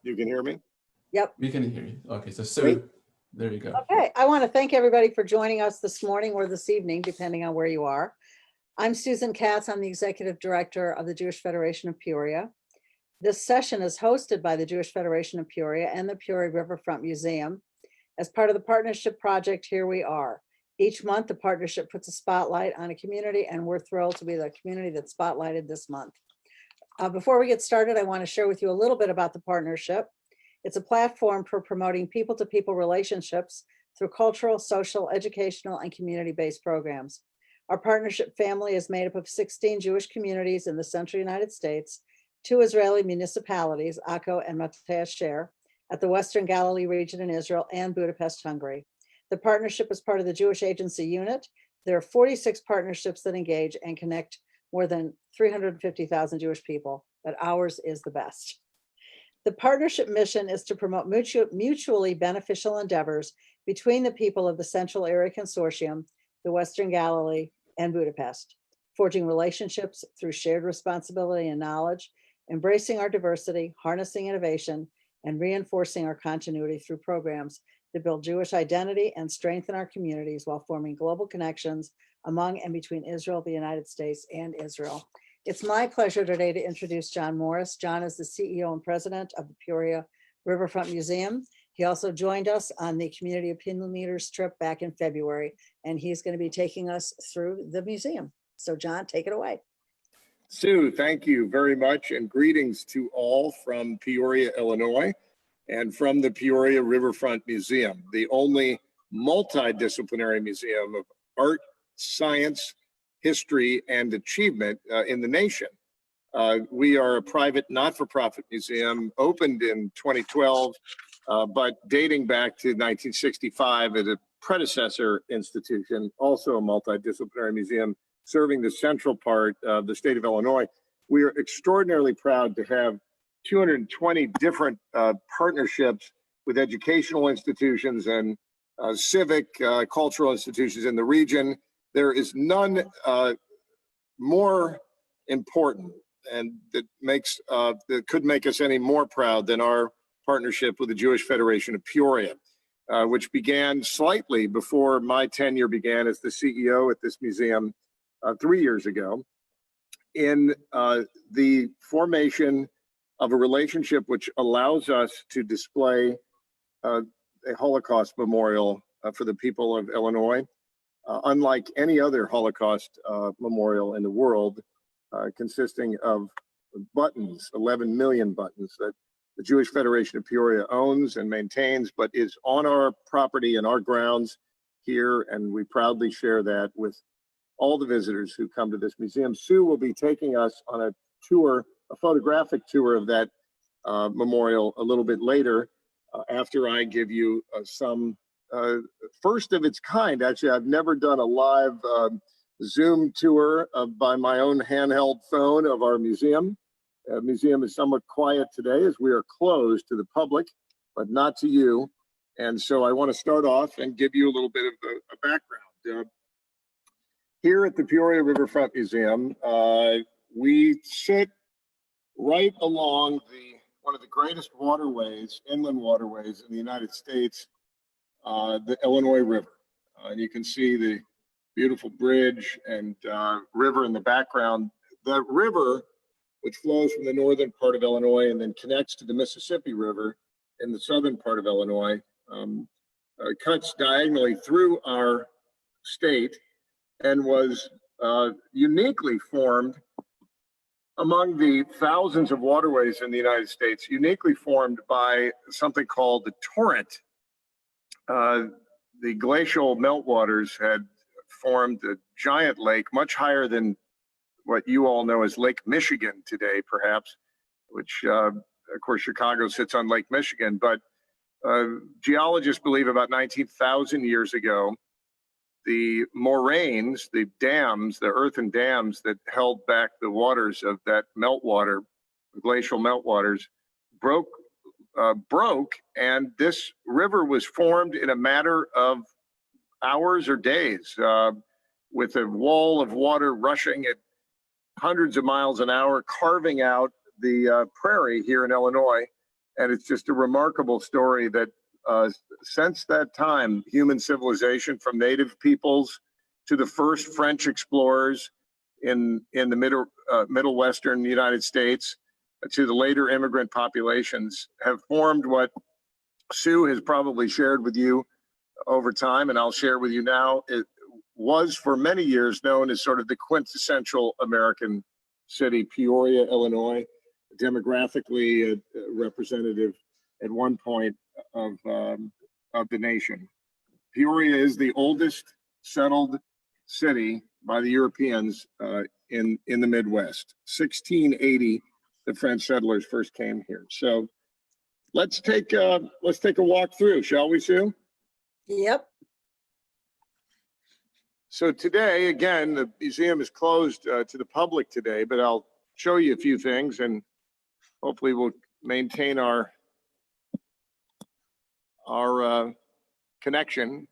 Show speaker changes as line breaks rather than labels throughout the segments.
You can hear me?
Yep.
We can hear you. Okay, so Sue,
Great.
there you go.
Okay, I want to thank everybody for joining us this morning or this evening, depending on where you are. I'm Susan Katz. I'm the Executive Director of the Jewish Federation of Peoria. This session is hosted by the Jewish Federation of Peoria and the Peoria Riverfront Museum. As part of the partnership project, Here We Are. Each month, the partnership puts a spotlight on a community, and we're thrilled to be the community that's spotlighted this month. Before we get started, I want to share with you a little bit about the partnership. It's a platform for promoting people-to-people relationships through cultural, social, educational, and community-based programs. Our partnership family is made up of 16 Jewish communities in the central United States, 2 Israeli municipalities, Akko and Mate Asher, at the Western Galilee region in Israel, and Budapest, Hungary. The partnership is part of the Jewish Agency Unit. There are 46 partnerships that engage and connect more than 350,000 Jewish people, but ours is the best. The partnership mission is to promote mutually beneficial endeavors between the people of the Central Area Consortium, the Western Galilee, and Budapest, forging relationships through shared responsibility and knowledge, embracing our diversity, harnessing innovation, and reinforcing our continuity through programs that build Jewish identity and strengthen our communities while forming global connections among and between Israel, the United States, and Israel. It's my pleasure today to introduce John Morris. John is the CEO and president of the Peoria Riverfront Museum. He also joined us on the Community Opinion Leaders trip back in February, and he's going to be taking us through the museum. So John, take it away.
Sue, thank you very much, and greetings to all from Peoria, Illinois, and from the Peoria Riverfront Museum, the only multidisciplinary museum of art, science, history, and achievement in the nation. We are a private, not-for-profit museum, opened in 2012, but dating back to 1965 as a predecessor institution, also a multidisciplinary museum, serving the central part of the state of Illinois. We are extraordinarily proud to have 220 different partnerships with educational institutions and civic, cultural institutions in the region. There is none more important and that could make us any more proud than our partnership with the Jewish Federation of Peoria, which began slightly before my tenure began as the CEO at this museum 3 years ago, in the formation of a relationship which allows us to display a Holocaust memorial for the people of Illinois, unlike any other Holocaust memorial in the world, consisting of buttons, 11 million buttons that the Jewish Federation of Peoria owns and maintains, but is on our property and our grounds here, and we proudly share that with all the visitors who come to this museum. Sue will be taking us on a tour, a photographic tour of that memorial a little bit later, after I give you some first of its kind. Actually, I've never done a live Zoom tour by my own handheld phone of our museum. The museum is somewhat quiet today as we are closed to the public, but not to you. And so I want to start off and give you a little bit of a background. Here at the Peoria Riverfront Museum, we sit right along one of the greatest waterways, inland waterways in the United States, the Illinois River. And you can see the beautiful bridge and river in the background. The river, which flows from the northern part of Illinois and then connects to the Mississippi River in the southern part of Illinois, cuts diagonally through our state and was uniquely formed among the thousands of waterways in the United States, uniquely formed by something called the torrent. The glacial meltwaters had formed a giant lake, much higher than what you all know as Lake Michigan today, perhaps, which, of course, Chicago sits on Lake Michigan. But geologists believe about 19,000 years ago, the moraines, the dams, the earthen dams that held back the waters of that meltwater, glacial meltwaters, broke, and this river was formed in a matter of hours or days, with a wall of water rushing at hundreds of miles an hour, carving out the prairie here in Illinois And it's just a remarkable story that since that time, human civilization, from native peoples to the first French explorers in the middle western United States, to the later immigrant populations, have formed what Sue has probably shared with you over time, and I'll share with you now. It was for many years known as sort of the quintessential American city, Peoria, Illinois, demographically representative at one point of the nation. Peoria is the oldest settled city by the Europeans in the Midwest. 1680, the French settlers first came here. So let's take a walk through, shall we, Sue?
Yep.
So today, again, the museum is closed to the public today, but I'll show you a few things, and hopefully we'll maintain our connection.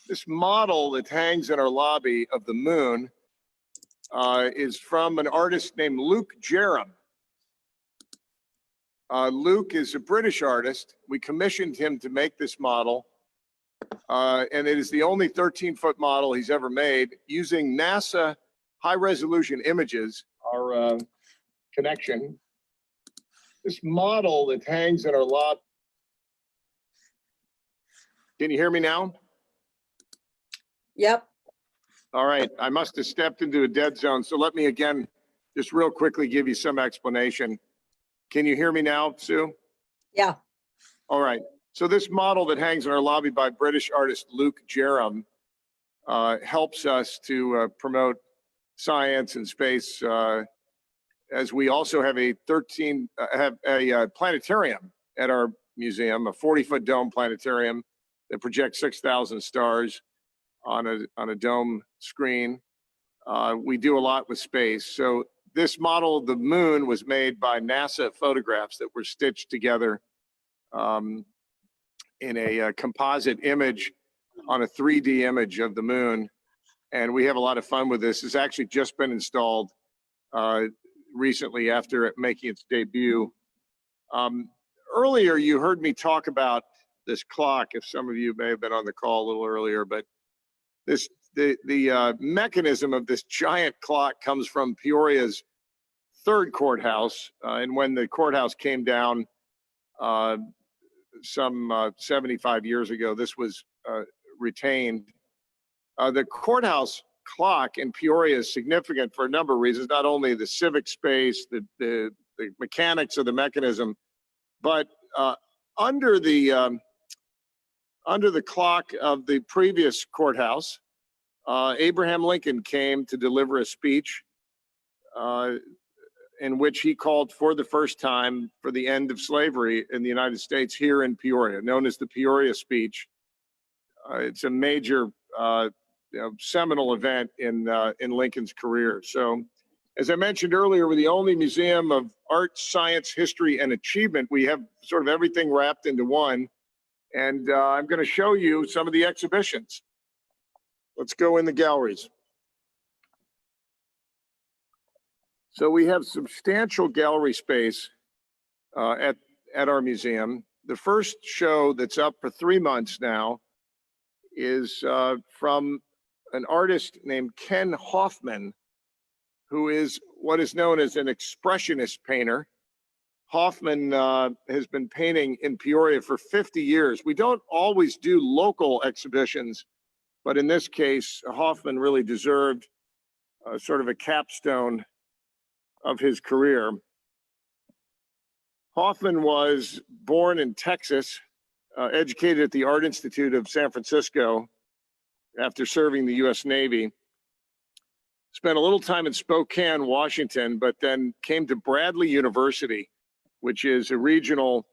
This model that hangs in our lobby of the moon is from an artist named Luke Jerram. Luke is a British artist. We commissioned him to make this model, and it is the only 13-foot model he's ever made using NASA high-resolution images. Our connection. This model that hangs in our lobby. Can you hear me now?
Yep.
All right, I must have stepped into a dead zone. So let me again, just real quickly give you some explanation. Can you hear me now, Sue?
Yeah.
All right, so this model that hangs in our lobby by British artist Luke Jerram helps us to promote science and space, as we also have a planetarium at our museum, a 40-foot dome planetarium that projects 6,000 stars on a dome screen. We do a lot with space. So this model of the moon was made by NASA photographs that were stitched together in a composite image on a 3D image of the moon. And we have a lot of fun with this. It's actually just been installed recently after it making its debut. Earlier, you heard me talk about this clock, if some of you may have been on the call a little earlier, but the mechanism of this giant clock comes from Peoria's third courthouse. And when the courthouse came down some 75 years ago, this was retained. The courthouse clock in Peoria is significant for a number of reasons, not only the civic space, the mechanics of the mechanism, but under the clock of the previous courthouse, Abraham Lincoln came to deliver a speech in which he called for the first time for the end of slavery in the United States here in Peoria, known as the Peoria speech. It's a major seminal event in Lincoln's career. So, as I mentioned earlier, we're the only museum of art, science, history, and achievement. We have sort of everything wrapped into one. And I'm going to show you some of the exhibitions. Let's go in the galleries. So we have substantial gallery space at our museum. The first show that's up for 3 months now is from an artist named Ken Hoffman, who is what is known as an expressionist painter. Hoffman has been painting in Peoria for 50 years. We don't always do local exhibitions, but in this case, Hoffman really deserved sort of a capstone of his career. Hoffman was born in Texas, educated at the Art Institute of San Francisco after serving the U.S. Navy. Spent a little time in Spokane, Washington, but then came to Bradley University, which is a regional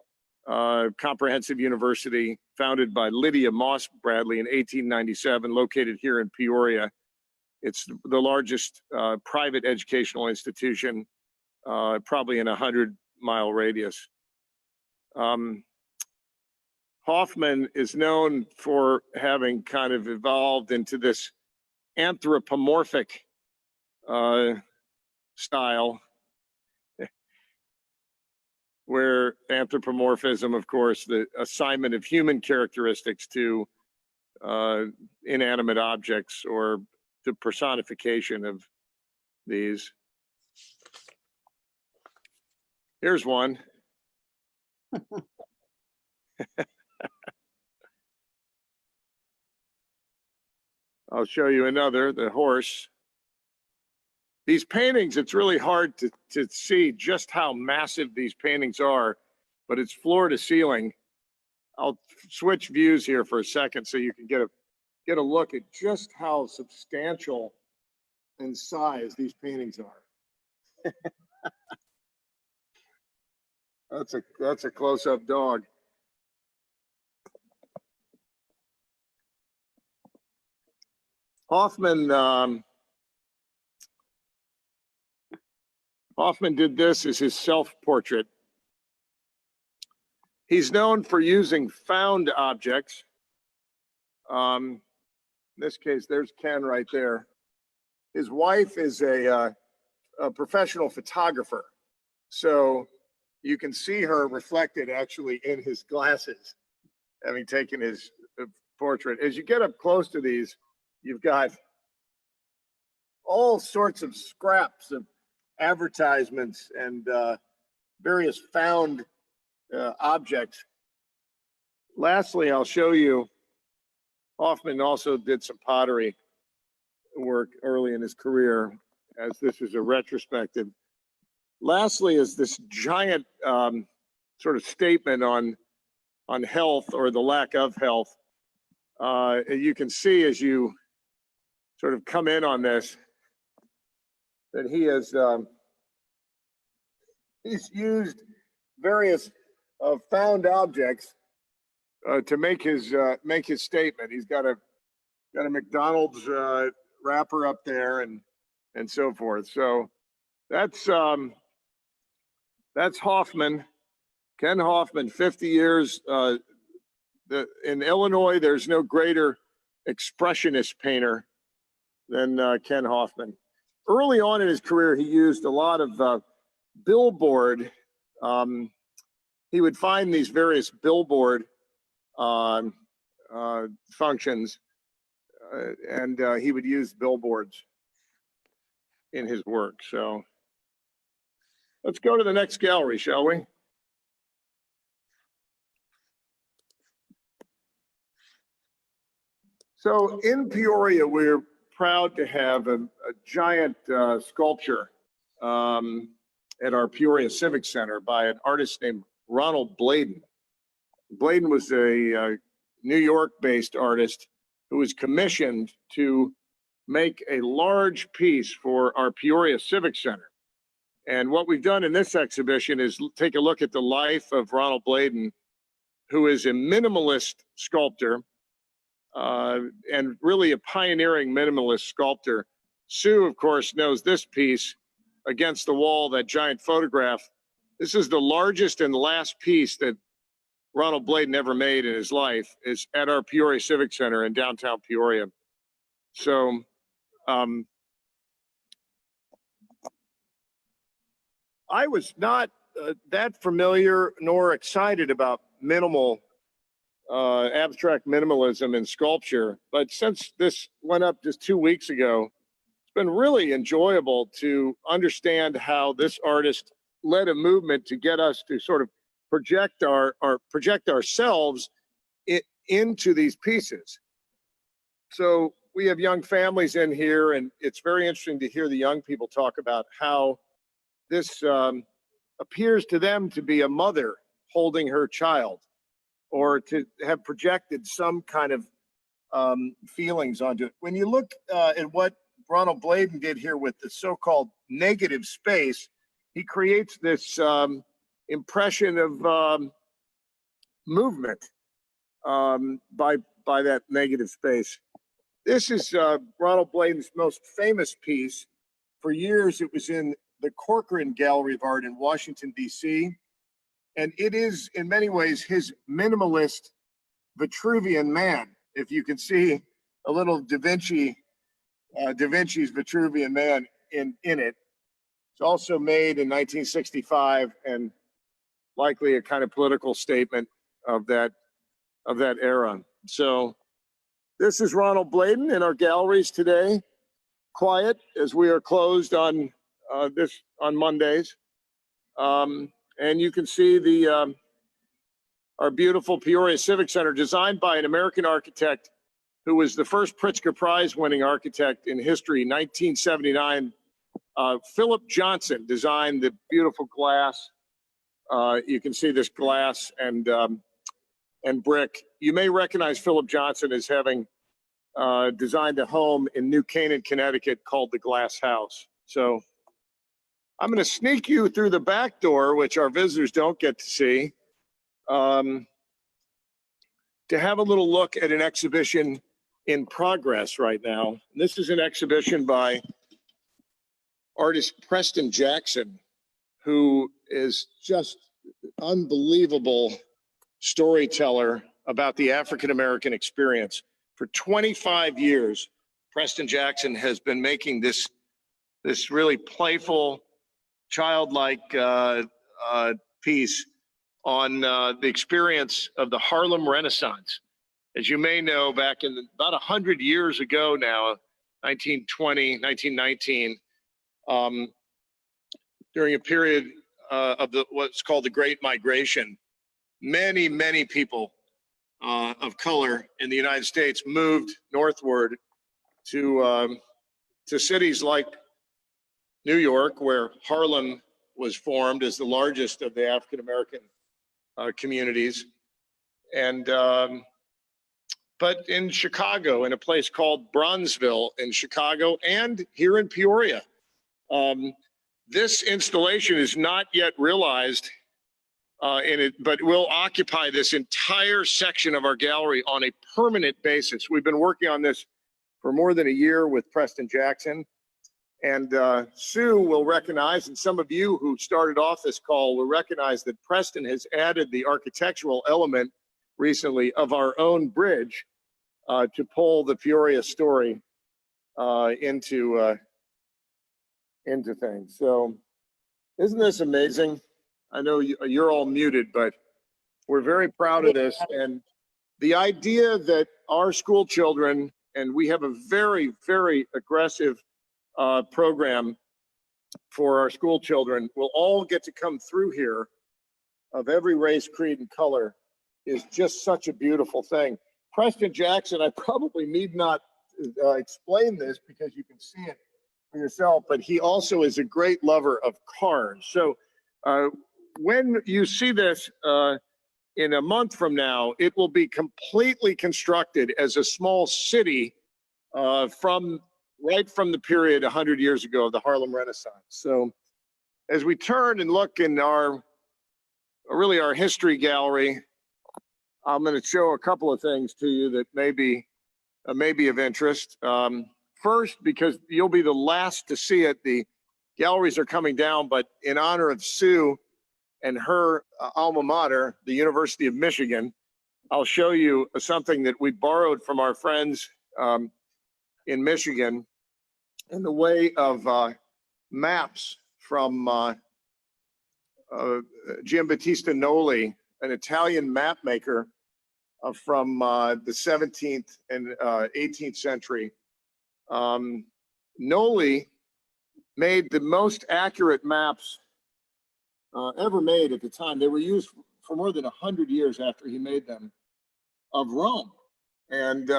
comprehensive university founded by Lydia Moss Bradley in 1897, located here in Peoria. It's the largest private educational institution, probably in a 100-mile radius. Hoffman is known for having kind of evolved into this anthropomorphic style. where anthropomorphism, of course, the assignment of human characteristics to inanimate objects or the personification of these. Here's one. I'll show you another, the horse. These paintings, it's really hard to see just how massive these paintings are, but it's floor to ceiling. I'll switch views here for a second so you can get a look at just how substantial in size these paintings are. That's a close-up dog. Hoffman did this as his self-portrait. He's known for using found objects. In this case, there's Ken right there. His wife is a professional photographer. So you can see her reflected actually in his glasses, having taken his portrait. As you get up close to these, you've got all sorts of scraps of advertisements and various found objects. Lastly, I'll show you, Hoffman also did some pottery work early in his career, as this is a retrospective. Lastly is this giant sort of statement on health or the lack of health. You can see as you sort of come in on this that he has he's used various found objects to make his statement. He's got a McDonald's wrapper up there and so forth. So that's Hoffman, Ken Hoffman, 50 years. In Illinois, there's no greater expressionist painter than Ken Hoffman. Early on in his career, he used a lot of billboard. He would find these various billboard functions, and he would use billboards in his work. So let's go to the next gallery, shall we? So in Peoria, we're proud to have a giant sculpture at our Peoria Civic Center by an artist named Ronald Bladen. Bladen was a New York-based artist who was commissioned to make a large piece for our Peoria Civic Center. And what we've done in this exhibition is take a look at the life of Ronald Bladen, who is a minimalist sculptor and really a pioneering minimalist sculptor. Sue, of course, knows this piece, Against the Wall, that giant photograph. This is the largest and last piece that Ronald Bladen ever made in his life, is at our Peoria Civic Center in downtown Peoria. So I was not that familiar nor excited about abstract minimalism in sculpture, but since this went up just 2 weeks ago, it's been really enjoyable to understand how this artist led a movement to get us to sort of project ourselves into these pieces. So we have young families in here, and it's very interesting to hear the young people talk about how this appears to them to be a mother holding her child, or to have projected some kind of feelings onto it. When you look at what Ronald Bladen did here with the so-called negative space, he creates this impression of movement by that negative space. This is Ronald Bladen's most famous piece. For years, it was in the Corcoran Gallery of Art in Washington, D.C., and it is in many ways his minimalist Vitruvian Man. If you can see a little Da Vinci's Vitruvian Man in it. It's also made in 1965 and likely a kind of political statement of that era. So this is Ronald Bladen in our galleries today. Quiet, as we are closed on Mondays. And you can see our beautiful Peoria Civic Center, designed by an American architect who was the first Pritzker Prize winning architect in history, 1979. Philip Johnson designed the beautiful glass. You can see this glass and brick. You may recognize Philip Johnson as having designed a home in New Canaan, Connecticut called the Glass House. So I'm going to sneak you through the back door, which our visitors don't get to see, to have a little look at an exhibition in progress right now. This is an exhibition by artist Preston Jackson, who is just unbelievable storyteller about the African-American experience. For 25 years, Preston Jackson has been making this really playful, childlike piece on the experience of the Harlem Renaissance. As you may know, back in about 100 years ago now, 1920, 1919, during a period of what's called the Great Migration, many, many people of color in the United States moved northward to cities like New York, where Harlem was formed as the largest of the African-American communities, and but in Chicago, in a place called Bronzeville in Chicago, and here in Peoria. This installation is not yet realized but will occupy this entire section of our gallery on a permanent basis. We've been working on this for more than a year with Preston Jackson. And Sue will recognize, and some of you who started off this call will recognize, that Preston has added the architectural element recently of our own bridge to pull the Peoria story into things. So isn't this amazing? I know you're all muted, but we're very proud of this. And the idea that our school children, and we have a very, very aggressive program for our school children, will all get to come through here, of every race, creed, and color, is just such a beautiful thing. Preston Jackson, I probably need not explain this because you can see it for yourself, but he also is a great lover of cars. So when you see this in a month from now, it will be completely constructed as a small city right from the period 100 years ago of the Harlem Renaissance. So as we turn and look in our history gallery, I'm going to show a couple of things to you that may be of interest. First, because you'll be the last to see it, the galleries are coming down, but in honor of Sue and her alma mater, the University of Michigan, I'll show you something that we borrowed from our friends in Michigan in the way of maps from Giambattista Noli, an Italian map maker from the 17th and 18th century. Noli made the most accurate maps ever made at the time. They were used for more than 100 years after he made them, of Rome. And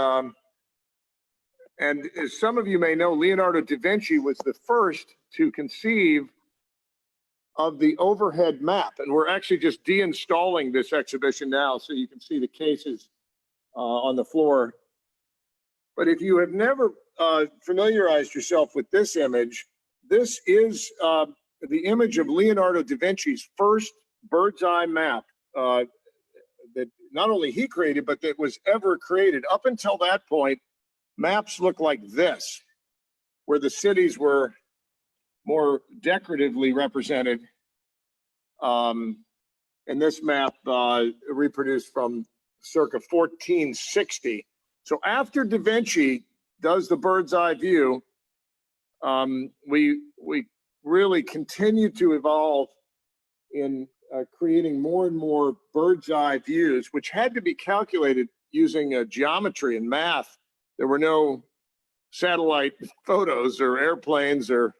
as some of you may know, Leonardo da Vinci was the first to conceive of the overhead map. And we're actually just deinstalling this exhibition now, so you can see the cases on the floor. But if you have never familiarized yourself with this image, this is the image of Leonardo da Vinci's first bird's eye map that not only he created, but that was ever created. Up until that point, maps look like this, where the cities were more decoratively represented. And this map reproduced from circa 1460. So after Da Vinci does the bird's eye view, we really continue to evolve in creating more and more bird's eye views, which had to be calculated using geometry and math. There were no satellite photos or airplanes or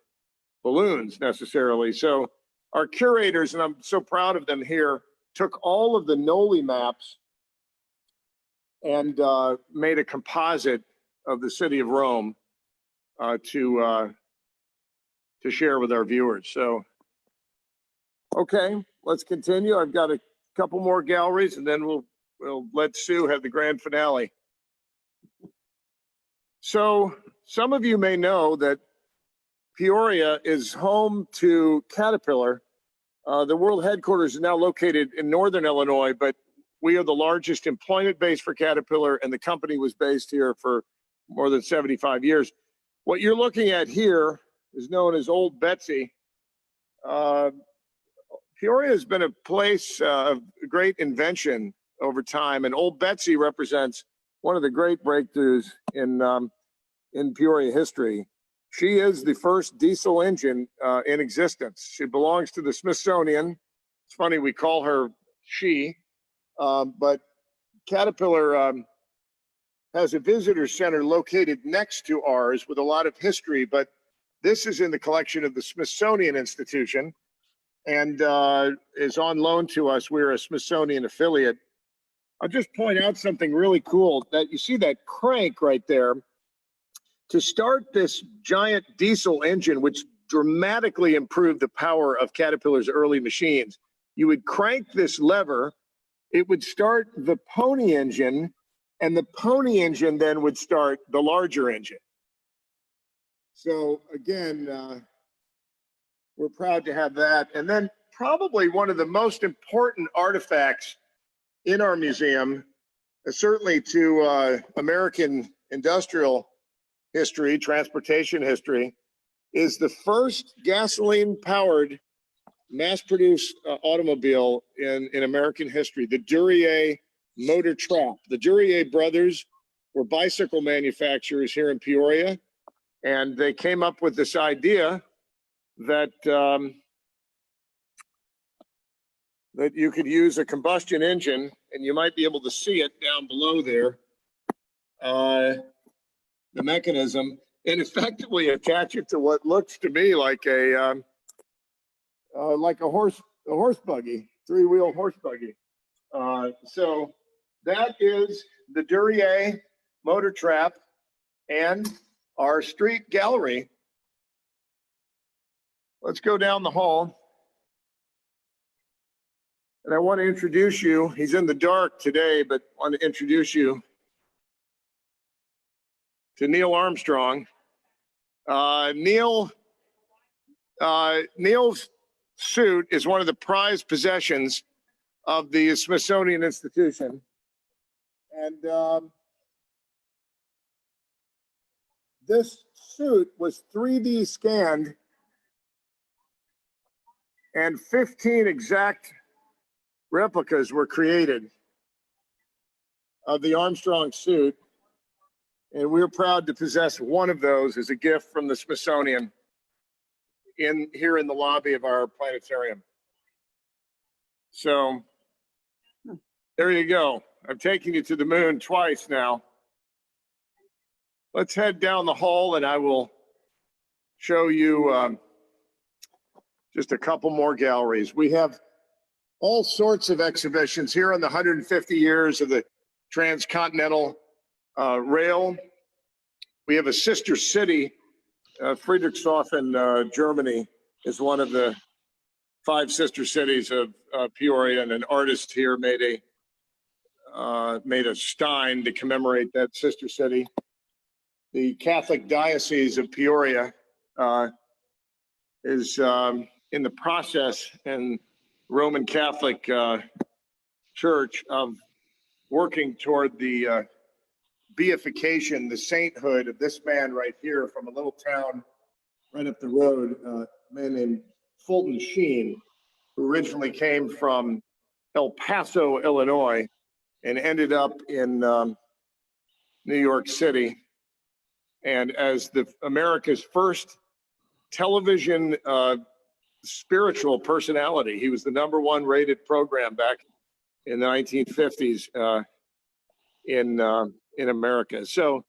balloons necessarily. So our curators, and I'm so proud of them here, took all of the Noli maps and made a composite of the city of Rome to share with our viewers. So, okay, let's continue. I've got a couple more galleries, and then we'll let Sue have the grand finale. So some of you may know that Peoria is home to Caterpillar. The world headquarters is now located in northern Illinois, but we are the largest employment base for Caterpillar, and the company was based here for more than 75 years. What you're looking at here is known as Old Betsy. Peoria has been a place of great invention over time, and Old Betsy represents one of the great breakthroughs in Peoria history. She is the first diesel engine in existence. She belongs to the Smithsonian. It's funny, we call her she, but Caterpillar has a visitor center located next to ours with a lot of history, but this is in the collection of the Smithsonian Institution and is on loan to us. We're a Smithsonian affiliate. I'll just point out something really cool, that you see that crank right there. To start this giant diesel engine, which dramatically improved the power of Caterpillar's early machines, you would crank this lever, it would start the pony engine, and the pony engine then would start the larger engine. So again, we're proud to have that. And then probably one of the most important artifacts in our museum, certainly to American industrial history, transportation history, is the first gasoline-powered mass-produced automobile in American history, the Duryea motor trap. The Duryea brothers were bicycle manufacturers here in Peoria, and they came up with this idea that that you could use a combustion engine, and you might be able to see it down below there, the mechanism, and effectively attach it to what looks to me like a horse buggy, three-wheel horse buggy. So that is the Duryea motor trap and our street gallery. Let's go down the hall. And I want to introduce you, he's in the dark today, but I want to introduce to Neil Armstrong. Neil's suit is one of the prized possessions of the Smithsonian Institution. And this suit was 3D scanned, and 15 exact replicas were created of the Armstrong suit. And we're proud to possess one of those as a gift from the Smithsonian here in the lobby of our planetarium. So there you go. I'm taking you to the moon twice now. Let's head down the hall and I will show you just a couple more galleries. We have all sorts of exhibitions here on the 150 years of the transcontinental rail. We have a sister city, Friedrichshafen, Germany is one of the 5 sister cities of Peoria, and an artist here made a stein to commemorate that sister city. The Catholic Diocese of Peoria is in the process, and Roman Catholic Church, of working toward the beatification, the sainthood of this man right here from a little town right up the road, a man named Fulton Sheen, who originally came from El Paso, Illinois, and ended up in New York City. And as America's first television spiritual personality. He was the #1 rated program back in the 1950s in America. So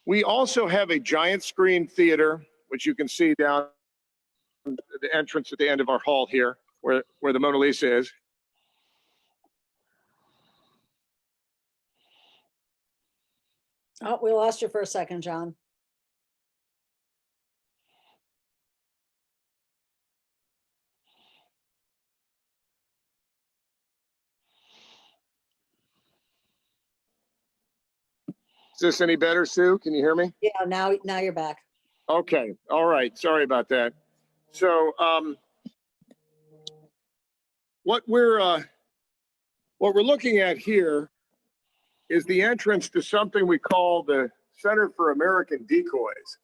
we also have a giant screen theater, which you can see down the entrance at the end of our hall here, where the Mona Lisa is.
Oh, we lost you for a second, John.
Is this any better, Sue? Can you hear me?
Yeah, now you're back.
Okay. All right. Sorry about that. So what we're looking at here is the entrance to something we call the Center for American Decoys.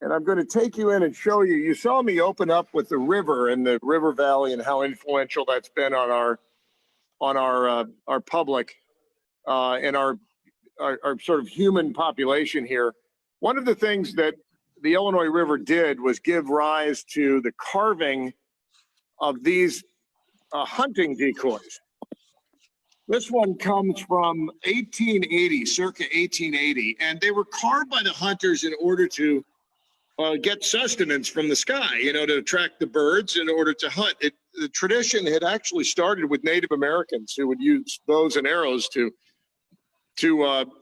And I'm going to take you in and show you. You saw me open up with the river and the river valley and how influential that's been on our public and our sort of human population here. One of the things that the Illinois River did was give rise to the carving of these hunting decoys. This one comes from 1880, circa 1880, and they were carved by the hunters in order to get sustenance from the sky, to attract the birds in order to hunt. The tradition had actually started with Native Americans who would use bows and arrows to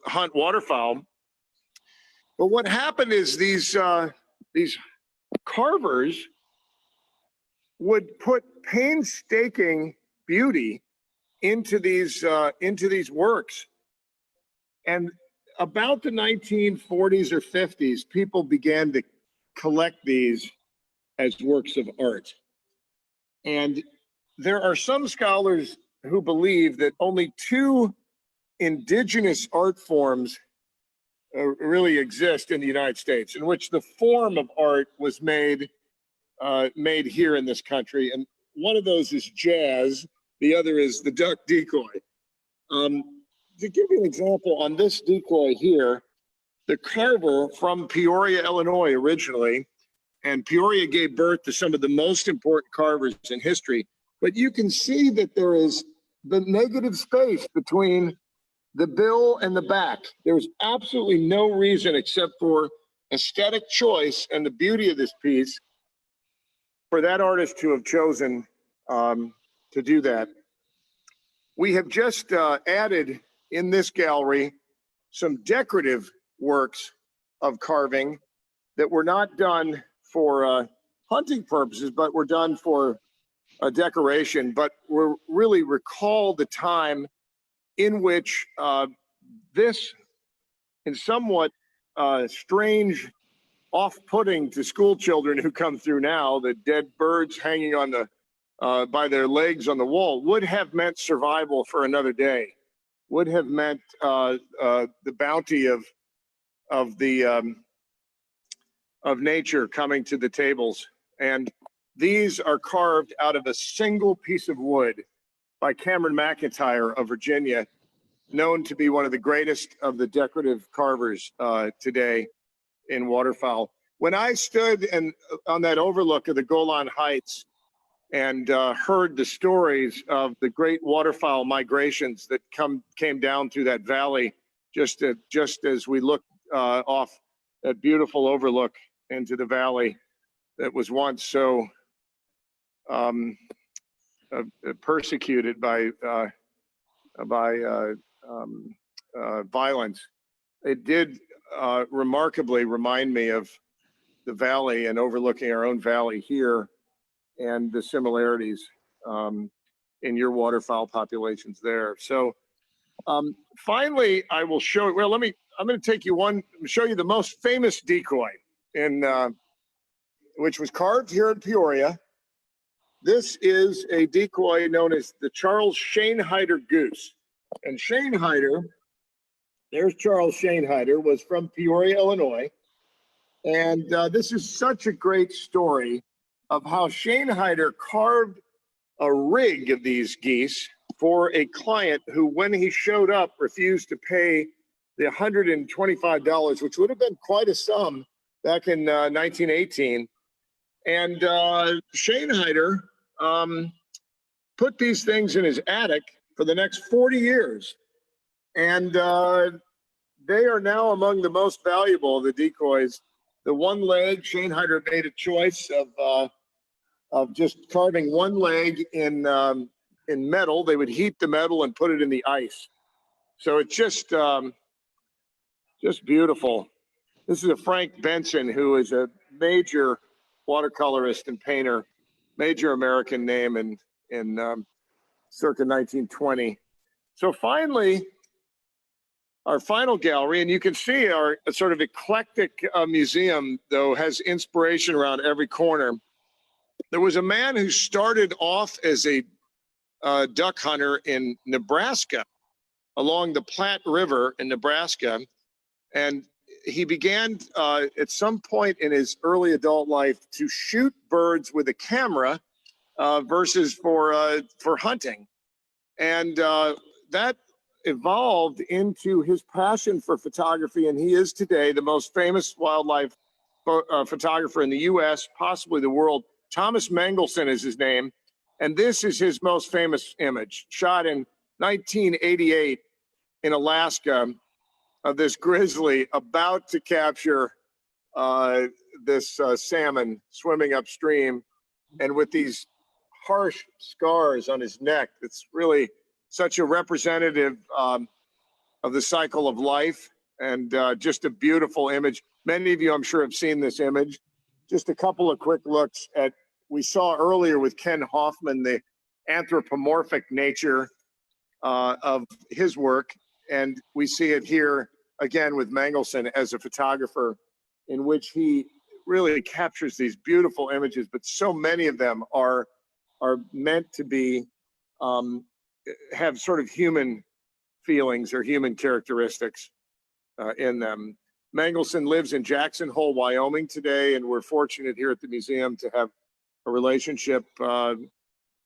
hunt waterfowl. But what happened is these carvers would put painstaking beauty into these works. And about the 1940s or 50s, people began to collect these as works of art. And there are some scholars who believe that only 2 indigenous art forms really exist in the United States, in which the form of art was made here in this country. And one of those is jazz. The other is the duck decoy. To give you an example, on this decoy here, the carver from Peoria, Illinois originally, and Peoria gave birth to some of the most important carvers in history. But you can see that there is the negative space between the bill and the back. There's absolutely no reason except for aesthetic choice and the beauty of this piece for that artist to have chosen to do that. We have just added in this gallery some decorative works of carving that were not done for hunting purposes, but were done for decoration, but were really recall the time in which this, in somewhat strange, off-putting to school children who come through now, the dead birds hanging on the by their legs on the wall, would have meant survival for another day, would have meant the bounty of nature coming to the tables. And these are carved out of a single piece of wood by Cameron McIntyre of Virginia, known to be one of the greatest of the decorative carvers today in waterfowl. When I stood on that overlook of the Golan Heights and heard the stories of the great waterfowl migrations that came down through that valley, just as we looked off that beautiful overlook into the valley that was once so persecuted by violence, it did remarkably remind me of the valley and overlooking our own valley here and the similarities in your waterfowl populations there. So finally, I will show, well, I'm going to take you show you the most famous decoy which was carved here in Peoria. This is a decoy known as the Charles Schoenheider goose. And Schoenheider, there's Charles Schoenheider, was from Peoria, Illinois. And this is such a great story of how Schoenheider carved a rig of these geese for a client who, when he showed up, refused to pay the $125, which would have been quite a sum back in 1918. And Shane Heider put these things in his attic for the next 40 years. And they are now among the most valuable of the decoys. The one leg, Shane Heider made a choice of just carving one leg in metal. They would heat the metal and put it in the ice. So it's just beautiful. This is a Frank Benson, who is a major watercolorist and painter, major American name in circa 1920. So finally, our final gallery, and you can see our sort of eclectic museum, though, has inspiration around every corner. There was a man who started off as a duck hunter in Nebraska, along the Platte River in Nebraska. And he began at some point in his early adult life to shoot birds with a camera versus for hunting. And that evolved into his passion for photography. And he is today the most famous wildlife photographer in the US, possibly the world. Thomas Mangelson is his name. And this is his most famous image, shot in 1988 in Alaska, of this grizzly about to capture this salmon swimming upstream, and with these harsh scars on his neck. It's really such a representative of the cycle of life, and just a beautiful image. Many of you, I'm sure, have seen this image. Just a couple of quick looks at, we saw earlier with Ken Hoffman, the anthropomorphic nature of his work. And we see it here again with Mangelson as a photographer, in which he really captures these beautiful images, but so many of them are meant to be, have sort of human feelings or human characteristics in them. Mangelson lives in Jackson Hole, Wyoming today, and we're fortunate here at the museum to have a relationship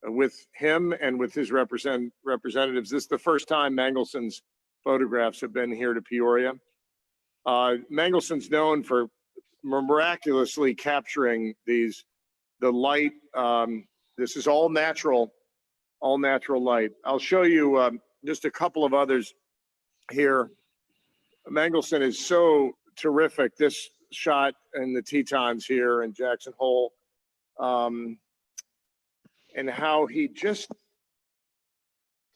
with him and with his representatives. This is the first time Mangelson's photographs have been here to Peoria. Mangelson's known for miraculously capturing the light. This is all natural light. I'll show you just a couple of others here. Mangelson is so terrific. This shot in the Tetons here in Jackson Hole, and how he just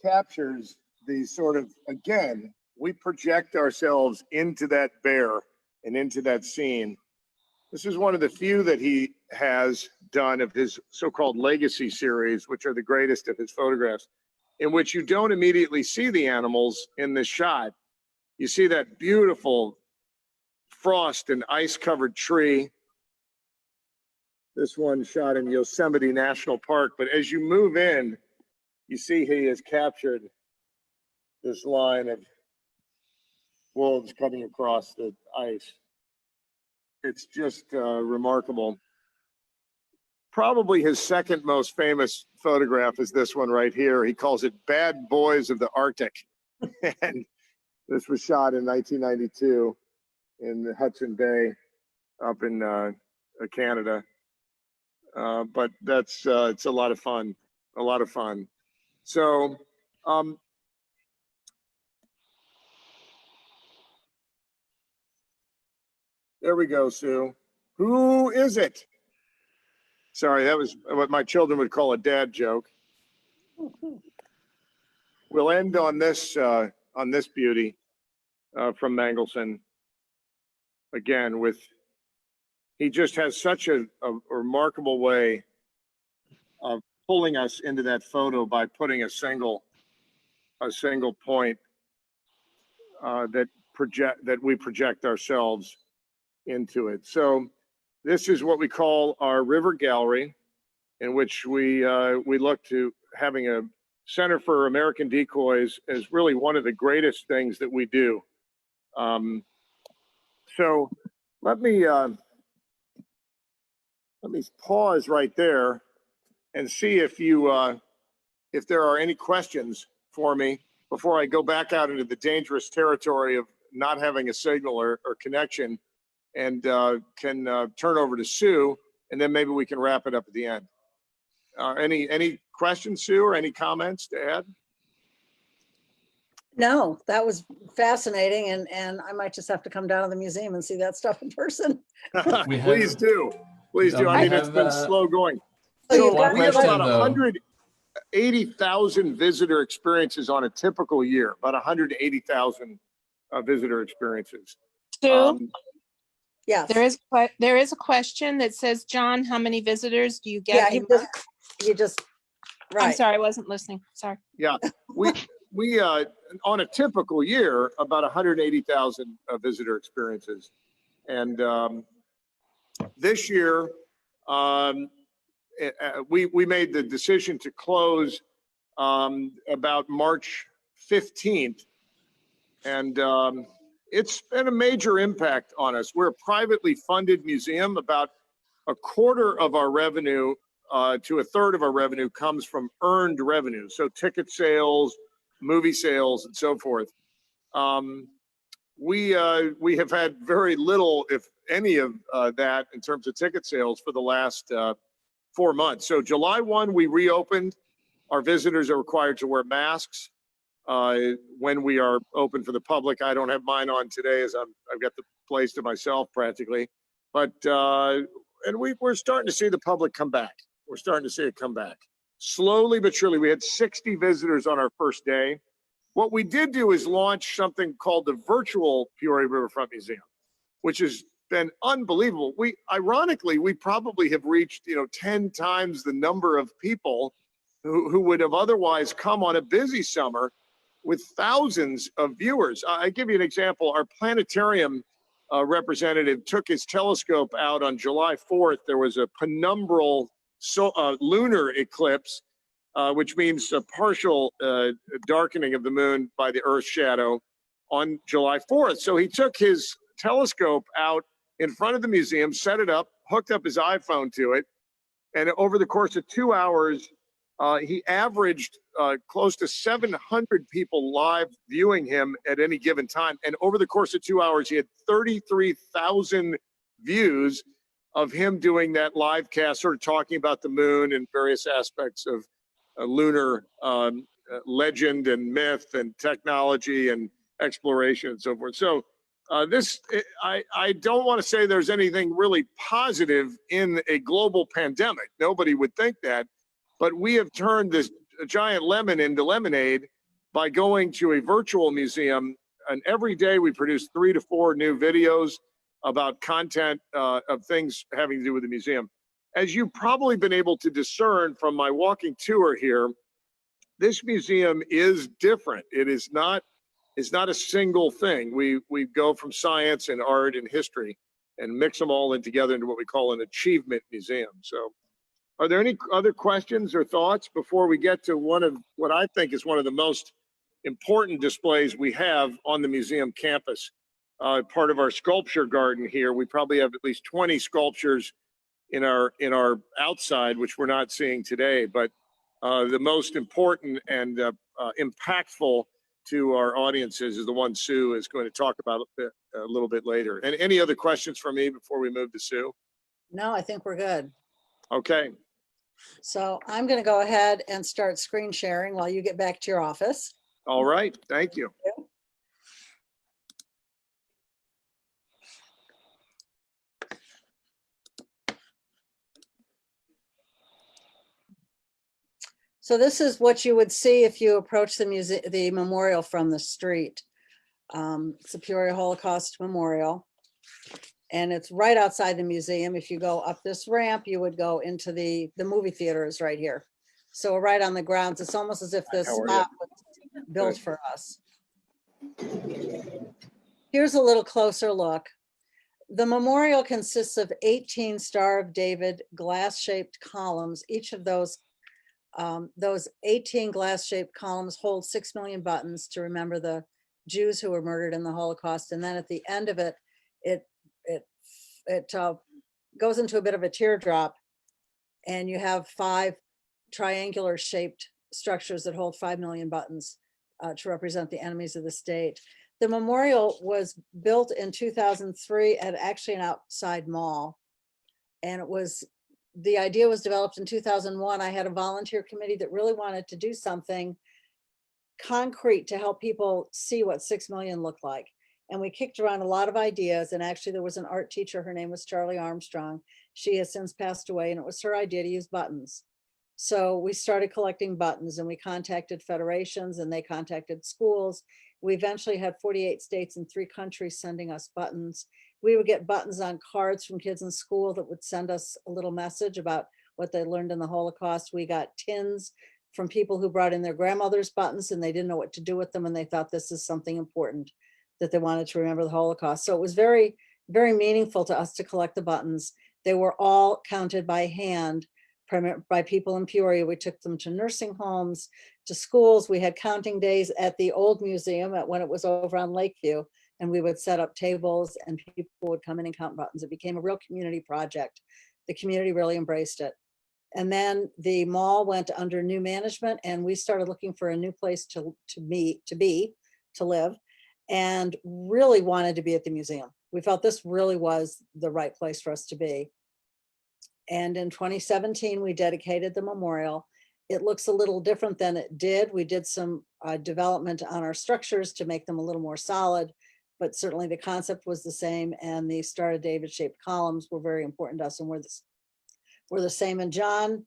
captures these sort of, again, we project ourselves into that bear and into that scene. This is one of the few that he has done of his so-called legacy series, which are the greatest of his photographs, in which you don't immediately see the animals in this shot. You see that beautiful frost and ice-covered tree. This one shot in Yosemite National Park. But as you move in, you see he has captured this line of wolves coming across the ice. It's just remarkable. Probably his second most famous photograph is this one right here. He calls it Bad Boys of the Arctic. And this was shot in 1992 in the Hudson Bay up in Canada. But that's it's a lot of fun, So there we go, Sue. Who is it? Sorry, that was what my children would call a dad joke. We'll end on this beauty from Mangelson. Again, he just has such a remarkable way of pulling us into that photo by putting a single point that we project ourselves into it. So this is what we call our river gallery, in which we look to having a Center for American Decoys as really one of the greatest things that we do. So let me pause right there and see if there are any questions for me before I go back out into the dangerous territory of not having a signal or connection, and can turn over to Sue and then maybe we can wrap it up at the end. Any questions, Sue, or any comments to add?
No, that was fascinating, and I might just have to come down to the museum and see that stuff in person.
Please do. Please do. I mean, it's been slow going.
So
So
you've got
we have
question,
about
though.
180,000 visitor experiences on a typical year, about 180,000 visitor experiences.
Sue,
Yes.
there is a question that says, John, how many visitors do you
Yeah,
get?
he just,
I'm
right.
sorry, I wasn't listening. Sorry.
Yeah, we on a typical year, about 180,000 visitor experiences. And this year, we made the decision to close about March 15th. And it's been a major impact on us. We're a privately funded museum. About a quarter of our revenue to a third of our revenue comes from earned revenue. So ticket sales, movie sales, and so forth. We have had very little, if any, of that in terms of ticket sales for the last 4 months. So July 1, we reopened. Our visitors are required to wear masks when we are open for the public. I don't have mine on today, as I've got the place to myself practically. But and we're starting to see the public come back. We're starting to see it come back slowly but surely. We had 60 visitors on our first day. What we did do is launch something called the virtual Peoria Riverfront Museum, which has been unbelievable. Ironically, we probably have reached 10 times the number of people who would have otherwise come on a busy summer, with thousands of viewers. I give you an example. Our planetarium representative took his telescope out on July 4th. There was a penumbral lunar eclipse, which means a partial darkening of the moon by the Earth's shadow on July 4th. So he took his telescope out in front of the museum, set it up, hooked up his iPhone to it, and over the course of 2 hours, he averaged close to 700 people live viewing him at any given time. And over the course of 2 hours, he had 33,000 views of him doing that live cast, sort of talking about the moon and various aspects of lunar legend and myth and technology and exploration and so forth. So I don't want to say there's anything really positive in a global pandemic. Nobody would think that. But we have turned this giant lemon into lemonade by going to a virtual museum. And every day we produce 3 to 4 new videos about content of things having to do with the museum. As you've probably been able to discern from my walking tour here, this museum is different. It's not a single thing. We go from science and art and history and mix them all in together into what we call an achievement museum. So are there any other questions or thoughts before we get to one of what I think is one of the most important displays we have on the museum campus? Part of our sculpture garden here, we probably have at least 20 sculptures in our outside, which we're not seeing today. But the most important and impactful to our audiences is the one Sue is going to talk about a little bit later. And any other questions for me before we move to Sue?
No, I think we're good.
Okay.
So I'm going to go ahead and start screen sharing while you get back to your office.
All right. Thank you.
So this is what you would see if you approach the memorial from the street. It's the Peoria Holocaust Memorial, and it's right outside the museum. If you go up this ramp, you would go into the movie theater is right here. So right on the grounds. It's almost as if this spot was built for us. Here's a little closer look. The memorial consists of 18 Star of David glass-shaped columns. Each of those 18 glass-shaped columns hold 6 million buttons to remember the Jews who were murdered in the Holocaust. And then at the end of it, it goes into a bit of a teardrop, and you have 5 triangular shaped structures that hold 5 million buttons to represent the enemies of the state. The memorial was built in 2003 at actually an outside mall, and it was the idea was developed in 2001. I had a volunteer committee that really wanted to do something concrete to help people see what 6 million looked like. And we kicked around a lot of ideas. And actually there was an art teacher, her name was Charlie Armstrong. She has since passed away, and it was her idea to use buttons. So we started collecting buttons, and we contacted federations, and they contacted schools. We eventually had 48 states and 3 countries sending us buttons. We would get buttons on cards from kids in school that would send us a little message about what they learned in the Holocaust. We got tins from people who brought in their grandmother's buttons, and they didn't know what to do with them, and they thought this is something important, that they wanted to remember the Holocaust. So it was very, very meaningful to us to collect the buttons. They were all counted by hand by people in Peoria. We took them to nursing homes, to schools. We had counting days at the old museum when it was over on Lakeview, and we would set up tables and people would come in and count buttons. It became a real community project. The community really embraced it. And then the mall went under new management, and we started looking for a new place to live, and really wanted to be at the museum. We felt this really was the right place for us to be. And in 2017, we dedicated the memorial. It looks a little different than it did. We did some development on our structures to make them a little more solid, but certainly the concept was the same, and the Star of David shaped columns were very important to us, and we're the same. And John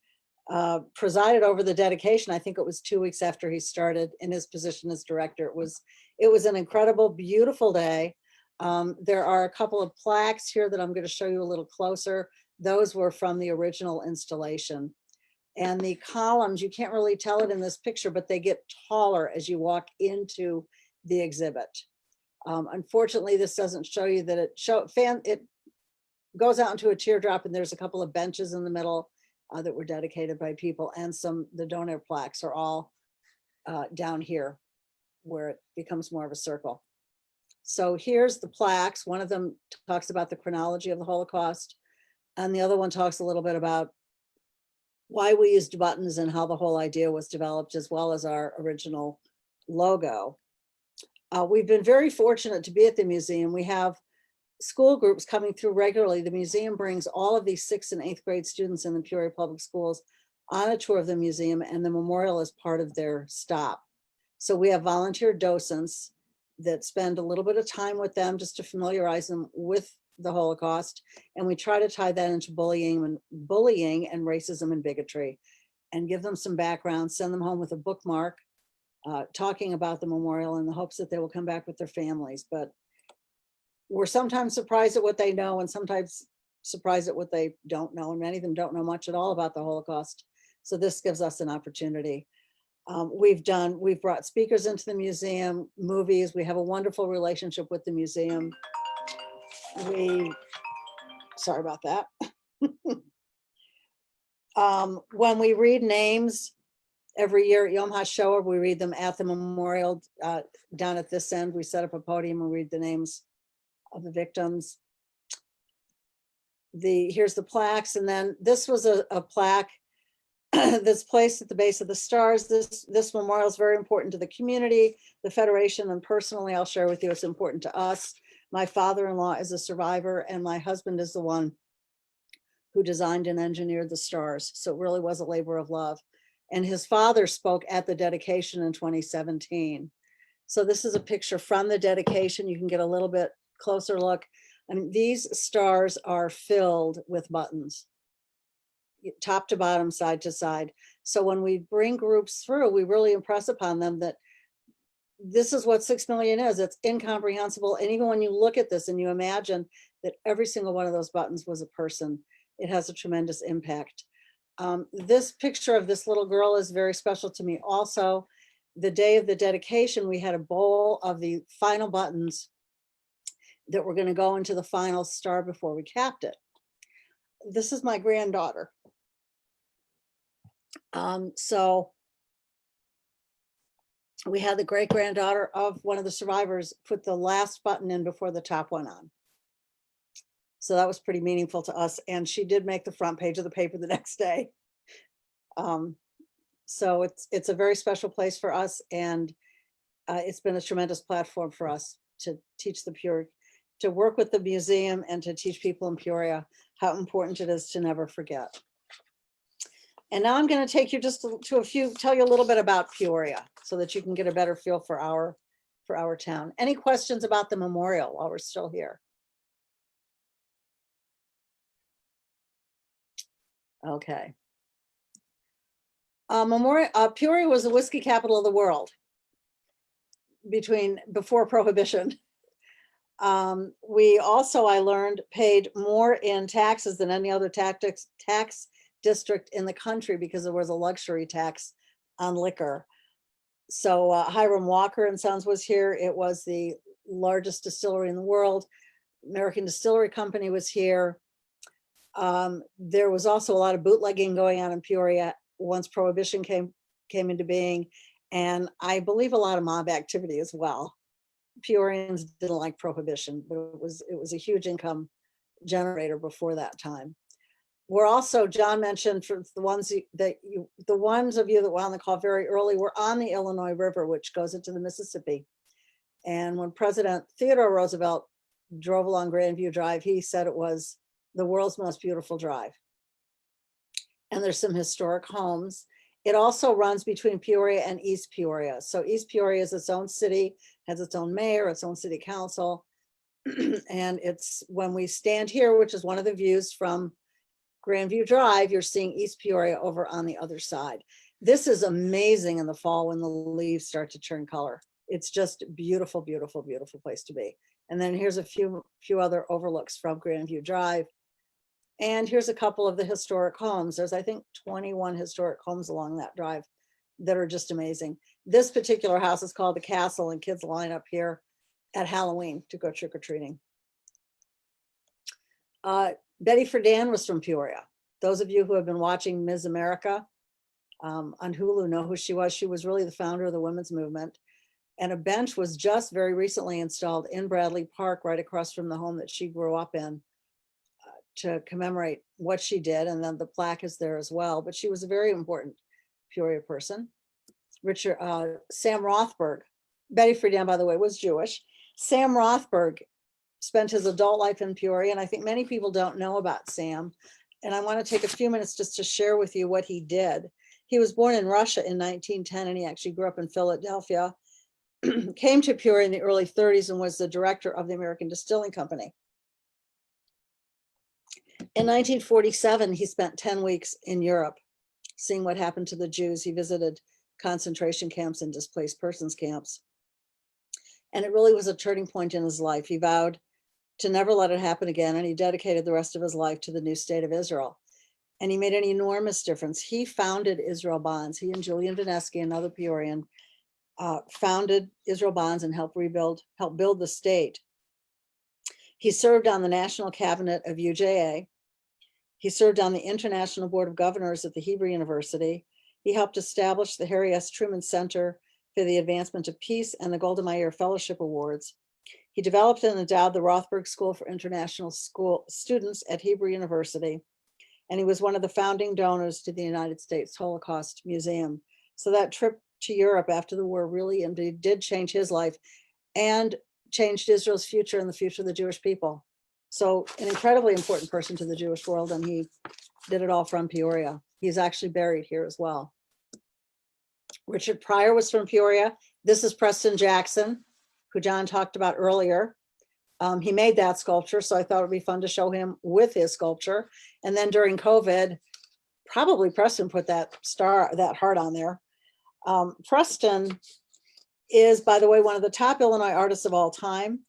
presided over the dedication. I think it was 2 weeks after he started in his position as director. It was an incredible, beautiful day. There are a couple of plaques here that I'm going to show you a little closer. Those were from the original installation. And the columns, you can't really tell it in this picture, but they get taller as you walk into the exhibit. Unfortunately, this doesn't show you that it goes out into a teardrop, and there's a couple of benches in the middle that were dedicated by people, and the donor plaques are all down here where it becomes more of a circle. So here's the plaques. One of them talks about the chronology of the Holocaust, and the other one talks a little bit about why we used buttons and how the whole idea was developed, as well as our original logo. We've been very fortunate to be at the museum. We have school groups coming through regularly. The museum brings all of these 6th and 8th grade students in the Peoria Public Schools on a tour of the museum, and the memorial is part of their stop. So we have volunteer docents that spend a little bit of time with them just to familiarize them with the Holocaust. And we try to tie that into bullying and racism and bigotry, and give them some background, send them home with a bookmark, talking about the memorial in the hopes that they will come back with their families. But we're sometimes surprised at what they know, and sometimes surprised at what they don't know. And many of them don't know much at all about the Holocaust. So this gives us an opportunity. We've brought speakers into the museum, movies. We have a wonderful relationship with the museum. Sorry about that. When we read names every year at Yom HaShoah, we read them at the memorial down at this end. We set up a podium and read the names of the victims. Here's the plaques, and then this was a plaque that's placed at the base of the stars. This memorial is very important to the community, the Federation, and personally, I'll share with you, it's important to us. My father-in-law is a survivor, and my husband is the one who designed and engineered the stars. So it really was a labor of love. And his father spoke at the dedication in 2017. So this is a picture from the dedication. You can get a little bit closer look. I mean, these stars are filled with buttons, top to bottom, side to side. So when we bring groups through, we really impress upon them that this is what 6 million is. It's incomprehensible. And even when you look at this and you imagine that every single one of those buttons was a person, it has a tremendous impact. This picture of this little girl is very special to me also. The day of the dedication, we had a bowl of the final buttons that were going to go into the final star before we capped it. This is my granddaughter. So we had the great granddaughter of one of the survivors put the last button in before the top one on. So that was pretty meaningful to us. And she did make the front page of the paper the next day. So it's a very special place for us. And it's been a tremendous platform for us to teach to work with the museum and to teach people in Peoria how important it is to never forget. And now I'm going to take you just to a few, tell you a little bit about Peoria so that you can get a better feel for our town. Any questions about the memorial while we're still here? Okay. Peoria was the whiskey capital of the world before Prohibition. We also, I learned, paid more in taxes than any other tax district in the country because there was a luxury tax on liquor. So Hiram Walker and Sons was here. It was the largest distillery in the world. American Distillery Company was here. There was also a lot of bootlegging going on in Peoria once Prohibition came into being, and I believe a lot of mob activity as well. Peorians didn't like Prohibition, but it was a huge income generator before that time. We're also, John mentioned, for the ones of you that were on the call very early, we're on the Illinois River, which goes into the Mississippi. And when President Theodore Roosevelt drove along Grandview Drive, he said it was the world's most beautiful drive. And there's some historic homes. It also runs between Peoria and East Peoria. So East Peoria is its own city, has its own mayor, its own city council. And it's when we stand here, which is one of the views from Grandview Drive, you're seeing East Peoria over on the other side. This is amazing in the fall when the leaves start to turn color. It's just beautiful, beautiful, beautiful place to be. And then here's a few other overlooks from Grandview Drive. And here's a couple of the historic homes. There's, I think, 21 historic homes along that drive that are just amazing. This particular house is called the Castle, and kids line up here at Halloween to go trick-or-treating. Betty Friedan was from Peoria. Those of you who have been watching Ms. America on Hulu know who she was. She was really the founder of the women's movement. And a bench was just very recently installed in Bradley Park, right across from the home that she grew up in, to commemorate what she did. And then the plaque is there as well. But she was a very important Peoria person. Sam Rothberg, Betty Friedan, by the way, was Jewish. Sam Rothberg spent his adult life in Peoria, and I think many people don't know about Sam. And I want to take a few minutes just to share with you what he did. He was born in Russia in 1910, and he actually grew up in Philadelphia, came to Peoria in the early 30s and was the director of the American Distilling Company. In 1947, he spent 10 weeks in Europe, seeing what happened to the Jews. He visited concentration camps and displaced persons camps. And it really was a turning point in his life. He vowed to never let it happen again, and he dedicated the rest of his life to the new state of Israel. And he made an enormous difference. He founded Israel Bonds. He and Julian Vineski, another Peorian, founded Israel Bonds and helped build the state. He served on the National Cabinet of UJA. He served on the International Board of Governors at the Hebrew University. He helped establish the Harry S. Truman Center for the Advancement of Peace and the Golda Meir Fellowship Awards. He developed and endowed the Rothberg School for International School Students at Hebrew University. And he was one of the founding donors to the United States Holocaust Museum. So that trip to Europe after the war really indeed did change his life and changed Israel's future and the future of the Jewish people. So an incredibly important person to the Jewish world, and he did it all from Peoria. He's actually buried here as well. Richard Pryor was from Peoria. This is Preston Jackson, who John talked about earlier. He made that sculpture, so I thought it'd be fun to show him with his sculpture. And then during COVID, probably Preston put that heart on there. Preston is, by the way, one of the top Illinois artists of all time,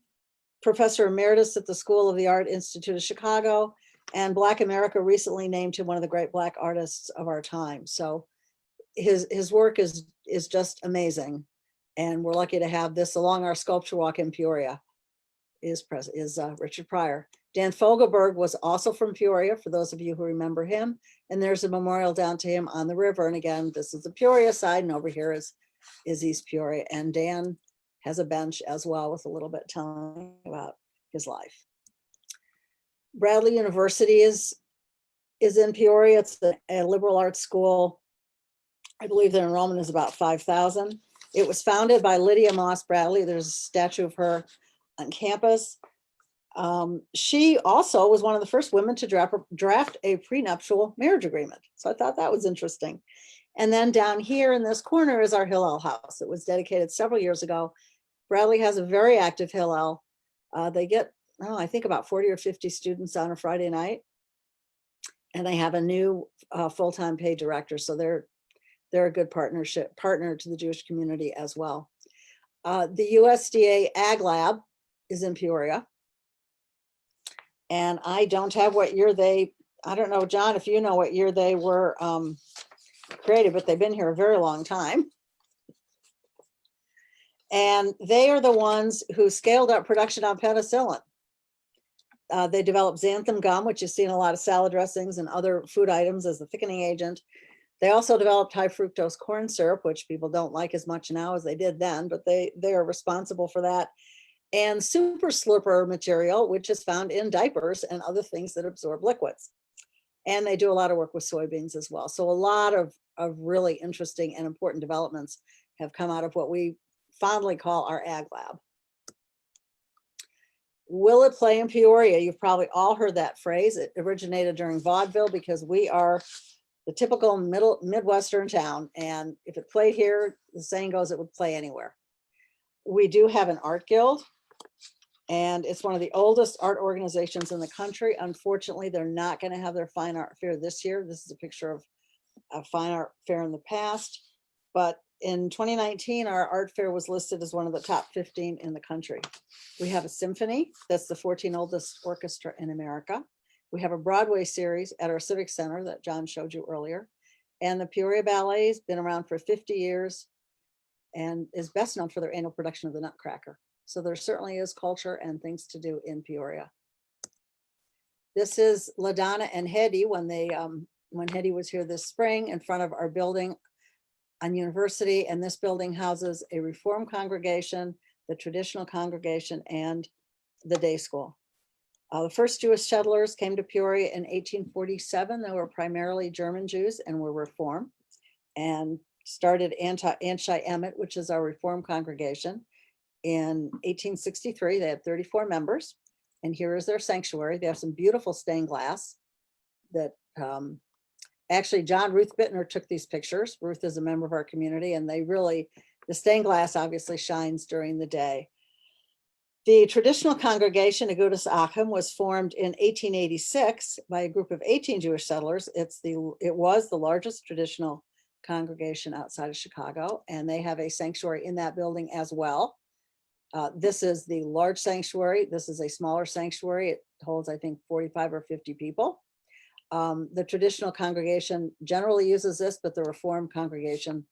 professor emeritus at the School of the Art Institute of Chicago, and Black America recently named him one of the great Black artists of our time. So his work is just amazing. And we're lucky to have this along our sculpture walk in Peoria is Richard Pryor. Dan Fogelberg was also from Peoria, for those of you who remember him. And there's a memorial down to him on the river. And again, this is the Peoria side, and over here is East Peoria. And Dan has a bench as well with a little bit telling about his life. Bradley University is in Peoria. It's a liberal arts school. I believe their enrollment is about 5,000. It was founded by Lydia Moss Bradley. There's a statue of her on campus. She also was one of the first women to draft a prenuptial marriage agreement. So I thought that was interesting. And then down here in this corner is our Hillel house. It was dedicated several years ago. Bradley has a very active Hillel. They get, oh, I think about 40 or 50 students on a Friday night. And they have a new full-time paid director. So they're a good partner to the Jewish community as well. The USDA Ag Lab is in Peoria. And I don't have what year I don't know, John, if you know what year they were created, but they've been here a very long time. And they are the ones who scaled up production on penicillin. They developed xanthan gum, which you see in a lot of salad dressings and other food items as the thickening agent. They also developed high fructose corn syrup, which people don't like as much now as they did then, but they are responsible for that. And super slurper material, which is found in diapers and other things that absorb liquids. And they do a lot of work with soybeans as well. So a lot of really interesting and important developments have come out of what we fondly call our Ag Lab. Will it play in Peoria? You've probably all heard that phrase. It originated during vaudeville because we are the typical Midwestern town. And if it played here, the saying goes, it would play anywhere. We do have an art guild. And it's one of the oldest art organizations in the country. Unfortunately, they're not going to have their fine art fair this year. This is a picture of a fine art fair in the past. But in 2019, our art fair was listed as one of the top 15 in the country. We have a symphony. That's the 14th oldest orchestra in America. We have a Broadway series at our Civic Center that John showed you earlier. And the Peoria Ballet has been around for 50 years and is best known for their annual production of the Nutcracker. So there certainly is culture and things to do in Peoria. This is LaDonna and Hedy when Hedy was here this spring in front of our building on University. And this building houses a Reform congregation, the traditional congregation, and the day school. The first Jewish settlers came to Peoria in 1847. They were primarily German Jews and were Reform, and started Anti-Emet, which is our Reform congregation. In 1863, they had 34 members, and here is their sanctuary. They have some beautiful stained glass that actually Ruth Bittner took these pictures. Ruth is a member of our community, and the stained glass obviously shines during the day. The traditional congregation, Agudas Achim, was formed in 1886 by a group of 18 Jewish settlers. It was the largest traditional congregation outside of Chicago, and they have a sanctuary in that building as well. This is the large sanctuary. This is a smaller sanctuary. It holds, I think, 45 or 50 people. The traditional congregation generally uses this, but the Reformed congregation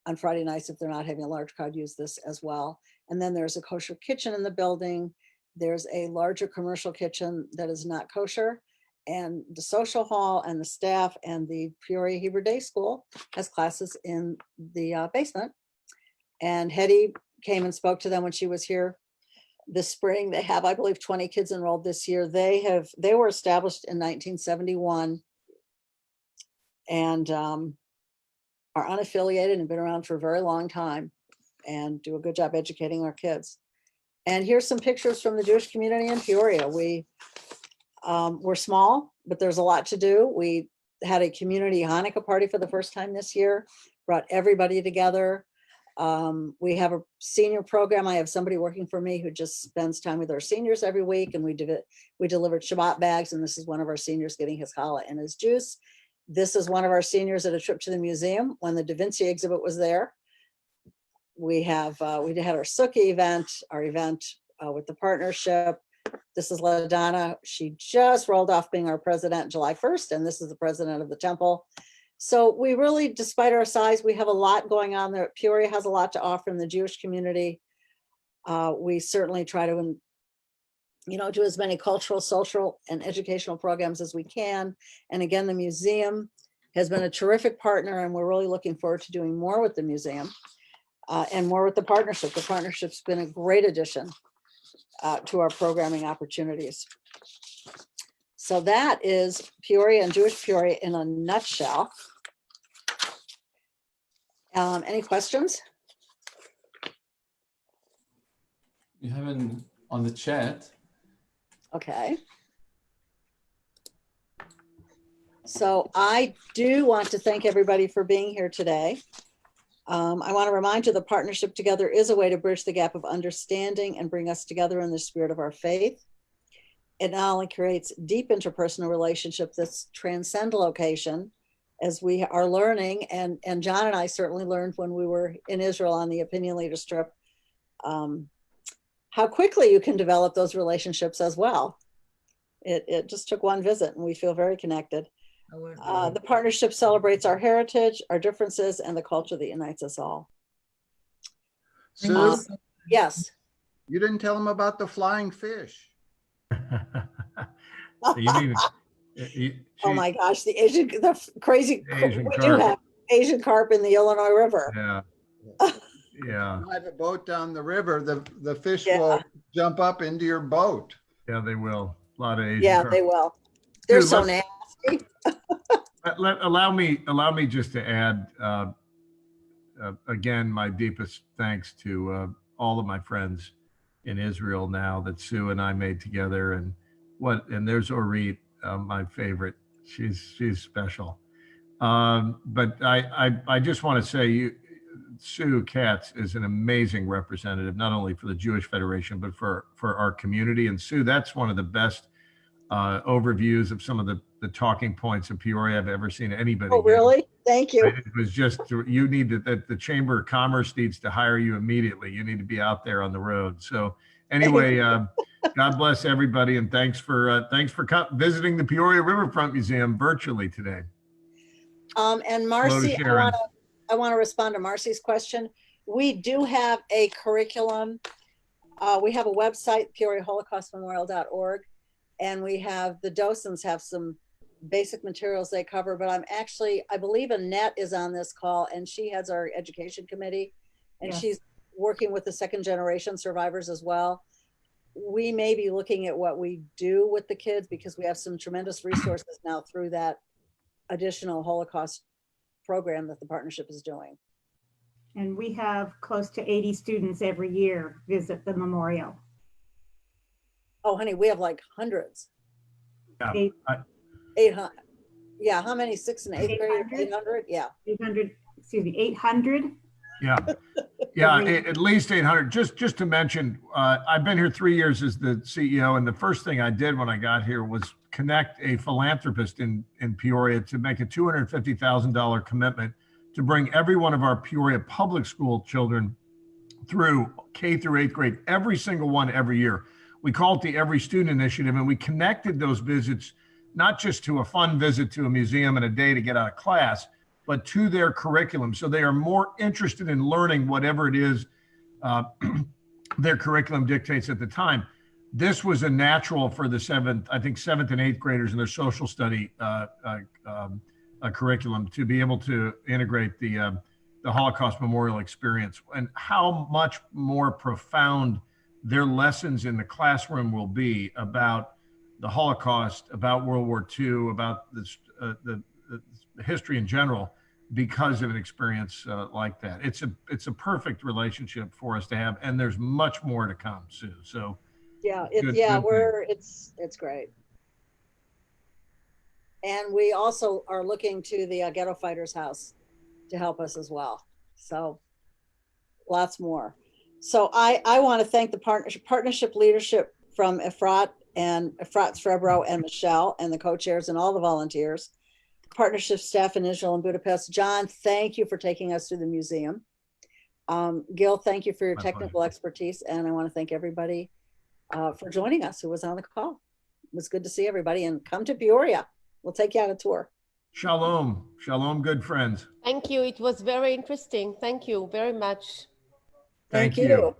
on Friday nights, if they're not having a large crowd, use this as well. And then there's a kosher kitchen in the building. There's a larger commercial kitchen that is not kosher. And the social hall and the staff and the Peoria Hebrew Day School has classes in the basement. And Hedy came and spoke to them when she was here this spring. They have, I believe, 20 kids enrolled this year. They were established in 1971 and are unaffiliated and been around for a very long time and do a good job educating our kids. And here's some pictures from the Jewish community in Peoria. We're small, but there's a lot to do. We had a community Hanukkah party for the first time this year, brought everybody together. We have a senior program. I have somebody working for me who just spends time with our seniors every week, and we delivered Shabbat bags, and this is one of our seniors getting his challah and his juice. This is one of our seniors at a trip to the museum when the Da Vinci exhibit was there. We had our Sukkah event, our event with the partnership. This is LaDonna. She just rolled off being our president July 1st, and this is the president of the temple. So we really, despite our size, we have a lot going on there. Peoria has a lot to offer in the Jewish community. We certainly try to, do as many cultural, social, and educational programs as we can. And again, the museum has been a terrific partner, and we're really looking forward to doing more with the museum and more with the partnership. The partnership's been a great addition to our programming opportunities. So that is Peoria and Jewish Peoria in a nutshell. Any questions?
We have on the chat,
Okay. So I do want to thank everybody for being here today. I want to remind you the partnership together is a way to bridge the gap of understanding and bring us together in the spirit of our faith. It not only creates deep interpersonal relationships that transcend location, as we are learning, and John and I certainly learned when we were in Israel on the opinion leaders trip, how quickly you can develop those relationships as well. It just took one visit and we feel very connected. The partnership celebrates our heritage, our differences, and the culture that unites us all.
Sue,
Yes.
you didn't tell them about the flying fish.
You mean,
Oh my gosh, the crazy,
Asian
we do
carp.
have Asian carp in the Illinois River.
Yeah. Yeah.
Drive a boat down the river, the fish
Yeah.
will jump up into your boat.
Yeah, they will. A lot of Asian
Yeah,
carp.
they will. They're
Dude,
so nasty.
Allow me just to add, again, my deepest thanks to all of my friends in Israel now that Sue and I made together, and there's Orit, my favorite. She's special. But I just want to say Sue Katz is an amazing representative, not only for the Jewish Federation, but for our community. And Sue, that's one of the best overviews of some of the talking points of Peoria I've ever seen anybody.
Oh, really? Thank you.
It was just, you need that the Chamber of Commerce needs to hire you immediately. You need to be out there on the road. So anyway, God bless everybody, and thanks for visiting the Peoria Riverfront Museum virtually today.
And Marcy,
Sharon.
I want to respond to Marcy's question. We do have a curriculum. We have a website, PeoriaHolocaustMemorial.org, and we have the docents have some basic materials they cover, but I believe Annette is on this call, and she heads our education committee, and
Yes.
she's working with the second generation survivors as well. We may be looking at what we do with the kids because we have some tremendous resources now through that additional Holocaust program that the partnership is doing.
And we have close to 80 students every year visit the memorial.
Oh, honey, we have like hundreds.
Yeah.
Eight-
800. Yeah, how many? 6th and 8th grade?
800?
800? Yeah.
800.
Yeah. Yeah, at least 800. Just to mention, I've been here 3 years as the CEO, and the first thing I did when I got here was connect a philanthropist in Peoria to make a $250,000 commitment to bring every one of our Peoria public school children through K through 8th grade, every single one every year. We call it the Every Student Initiative, and we connected those visits not just to a fun visit to a museum and a day to get out of class, but to their curriculum. So they are more interested in learning whatever it is their curriculum dictates at the time. This was a natural for the 7th and 8th graders in their social study curriculum to be able to integrate the Holocaust Memorial experience, and how much more profound their lessons in the classroom will be about the Holocaust, about World War II, about this, the history in general, because of an experience like that. It's a perfect relationship for us to have, and there's much more to come, Sue. So
Yeah,
Good
it's great. And we also are looking to the Ghetto Fighters House to help us as well. So lots more. So I want to thank the partnership leadership from Efrat Srebro and Michelle and the co-chairs and all the volunteers, partnership staff in Israel and Budapest. John, thank you for taking us through the museum. Gil, thank you for your
My
technical
pleasure.
expertise. And I want to thank everybody for joining us who was on the call. It was good to see everybody, and come to Peoria. We'll take you on a tour.
shalom, good friends.
Thank you. It was very interesting. Thank you very much.
Thank you.